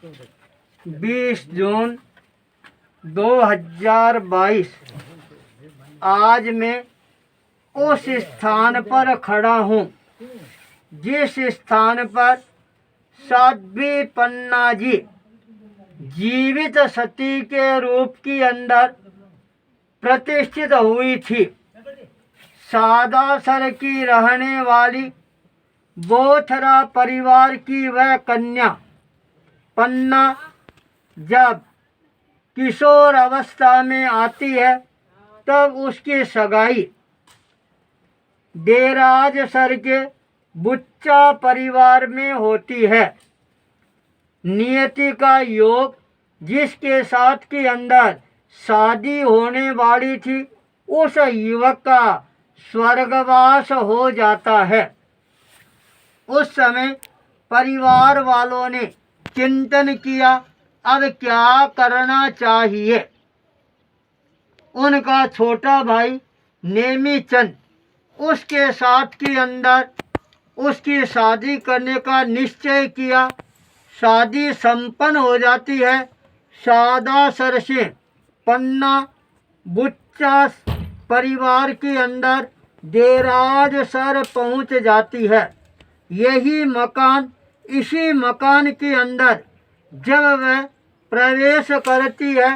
20 जून 2022। आज मैं उस स्थान पर खड़ा हूँ जिस स्थान पर साध्वी पन्ना जी जीवित सती के रूप के अंदर प्रतिष्ठित हुई थी। सादासर की रहने वाली बोथरा परिवार की वह कन्या पन्ना जब किशोर अवस्था में आती है तब उसकी सगाई देराजसर के बुच्चा परिवार में होती है। नियति का योग जिसके साथ के अंदर शादी होने वाली थी उस युवक का स्वर्गवास हो जाता है। उस समय परिवार वालों ने चिंतन किया अब क्या करना चाहिए। उनका छोटा भाई नेमीचंद उसके साथ के अंदर उसकी शादी करने का निश्चय किया। शादी संपन्न हो जाती है। सादासर से पन्ना बुच्चा परिवार के अंदर देराजसर पहुंच जाती है। यही मकान इसी मकान के अंदर जब वह प्रवेश करती है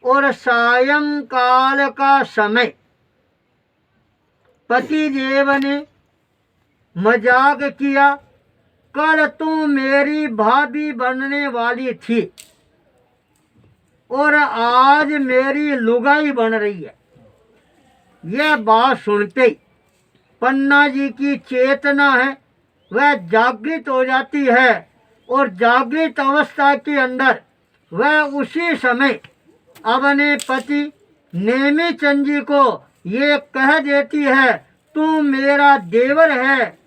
और सायंकाल का समय पतिदेव ने मजाक किया, कल तू मेरी भाभी बनने वाली थी और आज मेरी लुगाई बन रही है। यह बात सुनते ही पन्ना जी की चेतना है वह जागृत हो जाती है और जागृत अवस्था के अंदर वह उसी समय अपने पति नेमीचंद जी को ये कह देती है तू मेरा देवर है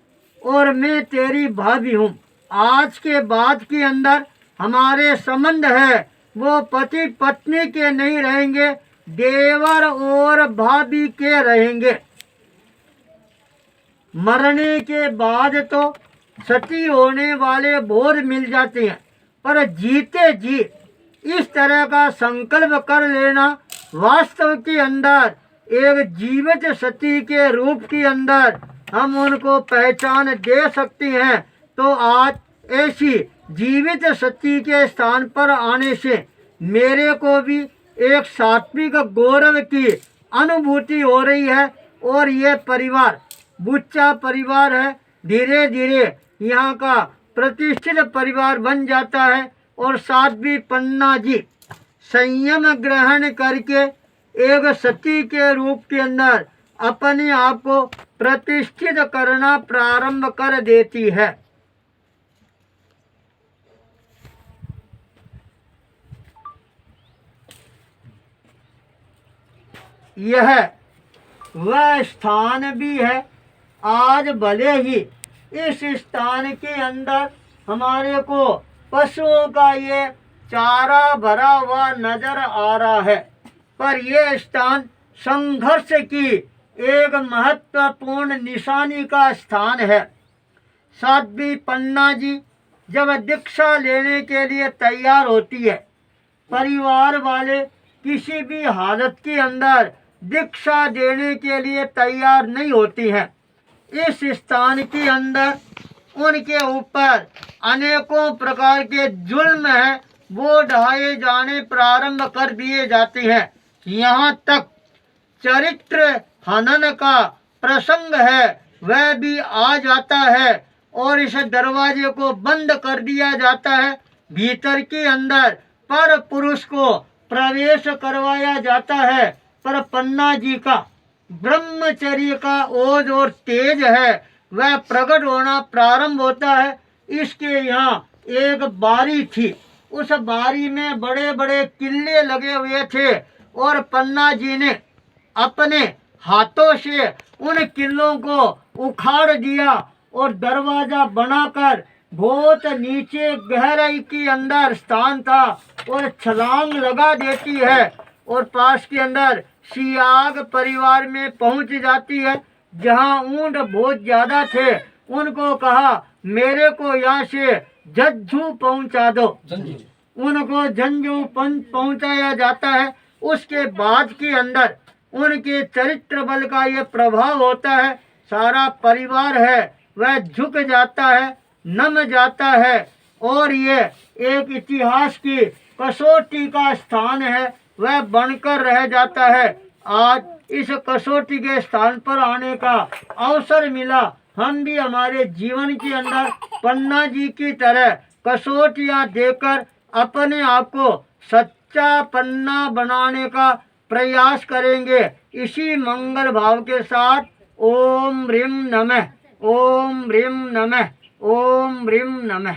और मैं तेरी भाभी हूँ। आज के बाद के अंदर हमारे संबंध है वो पति पत्नी के नहीं रहेंगे, देवर और भाभी के रहेंगे। मरने के बाद तो सती होने वाले बोध मिल जाते हैं, पर जीते जी इस तरह का संकल्प कर लेना वास्तव के अंदर एक जीवित सती के रूप के अंदर हम उनको पहचान दे सकते हैं। तो आज ऐसी जीवित सती के स्थान पर आने से मेरे को भी एक सात्विक गौरव की अनुभूति हो रही है और ये परिवार बुच्चा परिवार है, धीरे धीरे यहाँ का प्रतिष्ठित परिवार बन जाता है। और साध्वी पन्ना जी संयम ग्रहण करके एक सती के रूप के अंदर अपने आप को प्रतिष्ठित करना प्रारंभ कर देती है। यह वह स्थान भी है। आज भले ही इस स्थान के अंदर हमारे को पशुओं का ये चारा भरा हुआ नजर आ रहा है, पर यह स्थान संघर्ष की एक महत्वपूर्ण निशानी का स्थान है। साध्वी पन्ना जी जब दीक्षा लेने के लिए तैयार होती है, परिवार वाले किसी भी हालत के अंदर दीक्षा देने के लिए तैयार नहीं होती हैं। इस स्थान के अंदर उनके ऊपर अनेकों प्रकार के जुल्म हैं वो ढाए जाने प्रारंभ कर दिए जाते हैं। यहाँ तक चरित्र हनन का प्रसंग है वह भी आ जाता है और इस दरवाजे को बंद कर दिया जाता है। भीतर के अंदर पर पुरुष को प्रवेश करवाया जाता है, पर पन्ना जी का ब्रह्मचर्य का ओज और तेज है वह प्रकट होना प्रारंभ होता है। इसके यहाँ एक बारी थी, उस बारी में बड़े बड़े किले लगे हुए थे और पन्ना जी ने अपने हाथों से उन किलों को उखाड़ दिया और दरवाजा बनाकर बहुत नीचे गहराई के अंदर स्थान था और छलांग लगा देती है और पास के अंदर सियाग परिवार में पहुंच जाती है। जहां ऊंट बहुत ज्यादा थे उनको कहा मेरे को यहाँ से झज्झू पहुंचा दो। उनको झंझू पहुंचाया जाता है, उसके बाद के अंदर उनके चरित्र बल का ये प्रभाव होता है। सारा परिवार है वह झुक जाता है, नम जाता है, और ये एक इतिहास की कसौटी का स्थान है वह बनकर रह जाता है। आज इस कसौटी के स्थान पर आने का अवसर मिला। हम भी हमारे जीवन के अंदर पन्ना जी की तरह कसौटियाँ देकर अपने आप को सच्चा पन्ना बनाने का प्रयास करेंगे। इसी मंगल भाव के साथ ओम ह्रीं नमः, ओम ह्रीं नमः, ओम ह्रीं नमः।